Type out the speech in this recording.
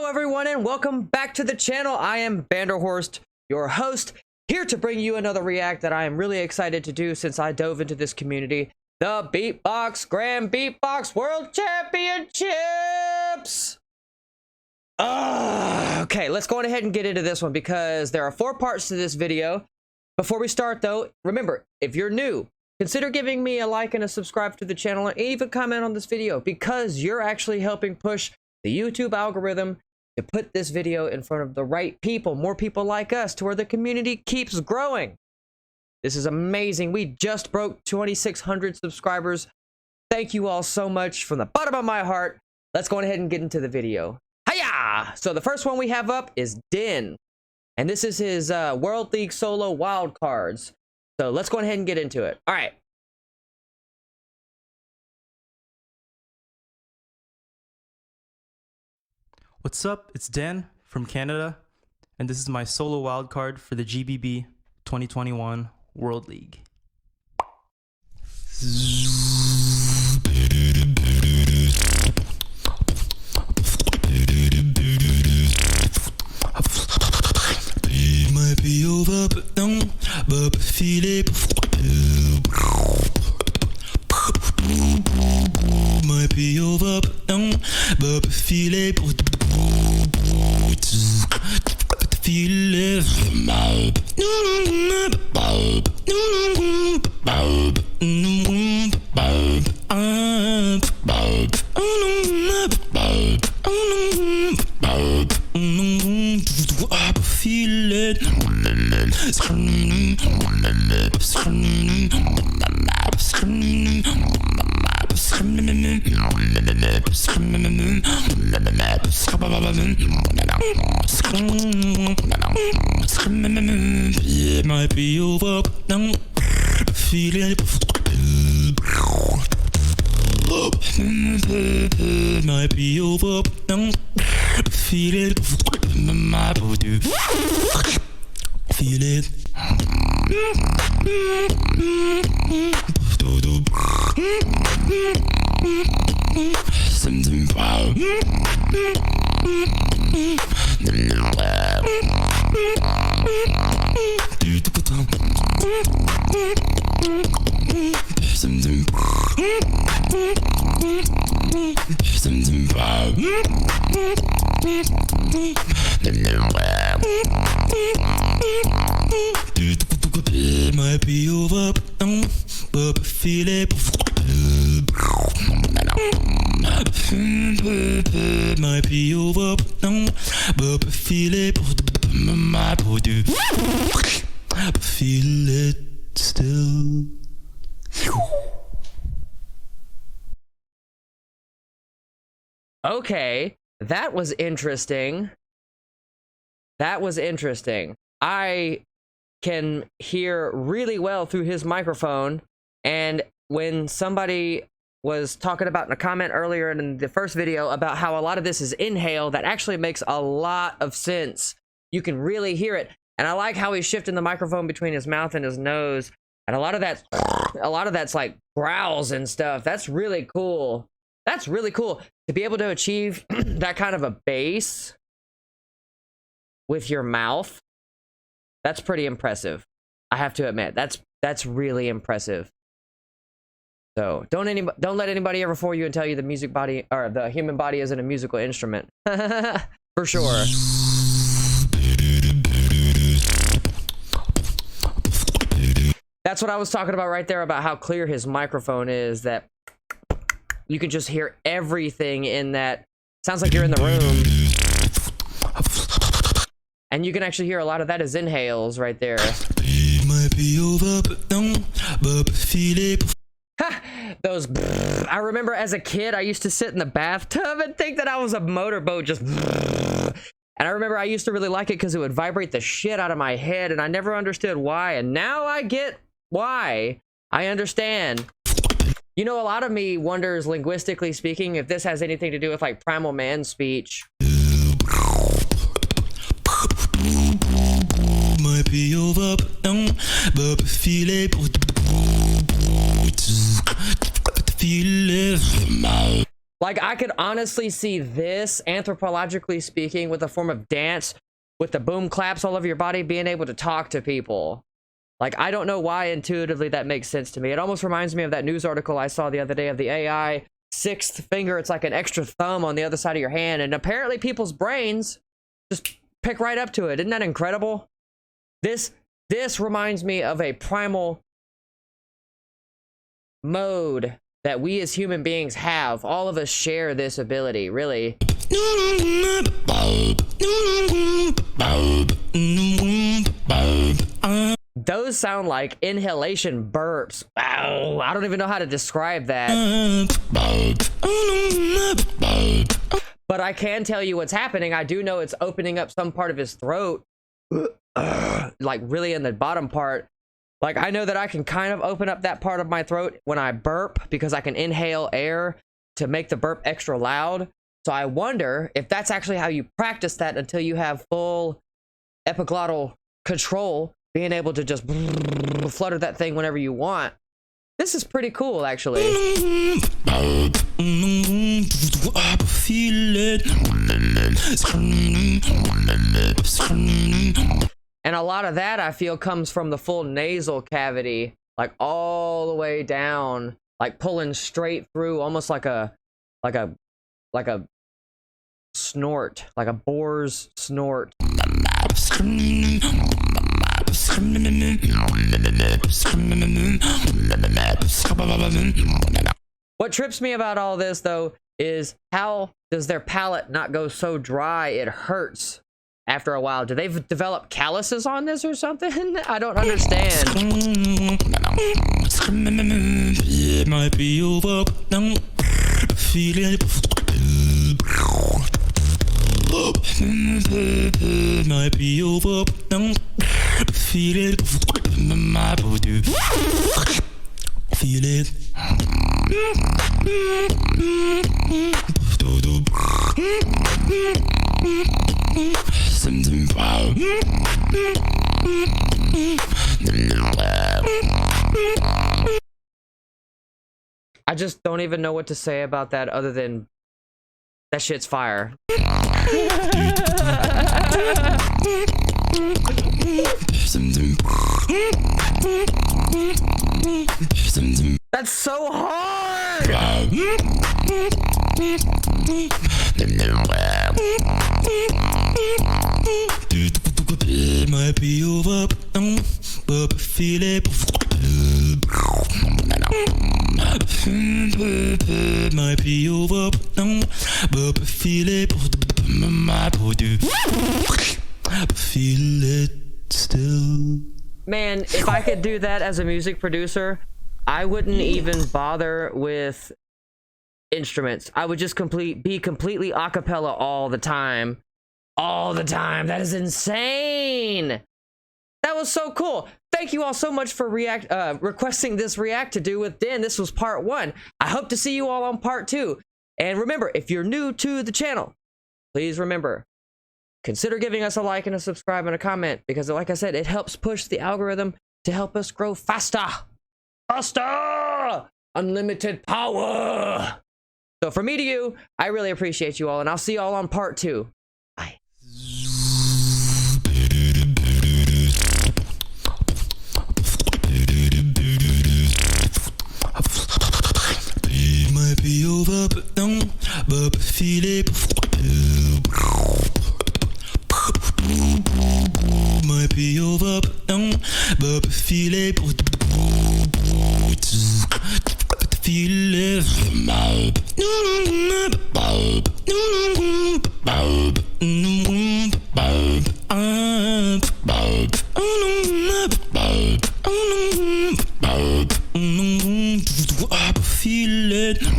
Hello everyone and welcome back to the channel. I am Vanderhorst, your host, here to bring you another react that I am really excited to do since I dove into this community. The Beatbox Grand Beatbox World Championships! Okay, let's go on ahead and get into this one because there are 4 parts to this video. Before we start though, remember, if you're new, consider giving me a like and a subscribe to the channel and even comment on this video because you're actually helping push the YouTube algorithm to put this video in front of the right people, more people like us, to where the community keeps growing. This is amazing. We just broke 2,600 subscribers. Thank you all so much from the bottom of my heart. Let's go ahead and get into the video. Hiya! So the first one we have up is Din, and this is his World League solo wild cards. So let's go ahead and get into it. All right. What's up? It's Dan from Canada, and this is my solo wildcard for the GBB 2021 World League. It might be over now. Feel it. Might be over now. Feel it. My body. Feel it. Something about it might be over now, but feel it. Might be over now, but feel it. My body, feel it still. Okay, that was interesting. That was interesting. I can hear really well through his microphone, and when somebody was talking about in a comment earlier in the first video about how a lot of this is inhale, that actually makes a lot of sense. You can really hear it, and I like how he's shifting the microphone between his mouth and his nose, and a lot of that's like growls and stuff. That's really cool. That's really cool to be able to achieve that kind of a bass with your mouth. That's pretty impressive. I have to admit, that's really impressive. So don't let anybody ever fool you and tell you the music body or the human body isn't a musical instrument. For sure. That's what I was talking about right there, about how clear his microphone is, that you can just hear everything in that. Sounds like you're in the room. And you can actually hear a lot of that as inhales right there. Those. I remember as a kid, I used to sit in the bathtub and think that I was a motorboat, just. And I remember I used to really like it because it would vibrate the shit out of my head, and I never understood why. And now I get why. I understand. You know, a lot of me wonders, linguistically speaking, if this has anything to do with like primal man speech. Might be over now, but feel it. Like, I could honestly see this, anthropologically speaking, with a form of dance, with the boom claps all over your body, being able to talk to people. Like, I don't know why intuitively that makes sense to me. It almost reminds me of that news article I saw the other day of the AI sixth finger. It's like an extra thumb on the other side of your hand, and apparently people's brains just pick right up to it. Isn't that incredible? This reminds me of a primal mode that we as human beings have. All of us share this ability, really. Those sound like inhalation burps. Ow, I don't even know how to describe that. But I can tell you what's happening. I do know it's opening up some part of his throat. Like really in the bottom part. Like, I know that I can kind of open up that part of my throat when I burp, because I can inhale air to make the burp extra loud. So I wonder if that's actually how you practice that until you have full epiglottal control, being able to just flutter that thing whenever you want. This is pretty cool, actually. And a lot of that, I feel, comes from the full nasal cavity, like all the way down, like pulling straight through, almost like a snort, like a boar's snort. What trips me about all this, though, is how does their palate not go so dry it hurts after a while? Do they develop calluses on this or something? I don't understand. It might be over now. Feel it. Might be over now. Feel it. My body. Feel it. I just don't even know what to say about that other than that shit's fire. That's so hard! It might be over now, but feel it. Might be over now, but feel it. My body. Feel it still. Man, if I could do that as a music producer, I wouldn't even bother with instruments. I would just be completely a cappella all the time. All the time. That is insane. That was so cool. Thank you all so much for requesting this react to do with Den. This was part 1. I hope to see you all on part 2. And remember, if you're new to the channel, please remember, consider giving us a like and a subscribe and a comment, because like I said, it helps push the algorithm to help us grow faster. Faster! Unlimited power! So from me to you, I really appreciate you all, and I'll see you all on part 2. Bye. Might be over now, but feel it. Might be over now, but feel it. Feel it. Feel it.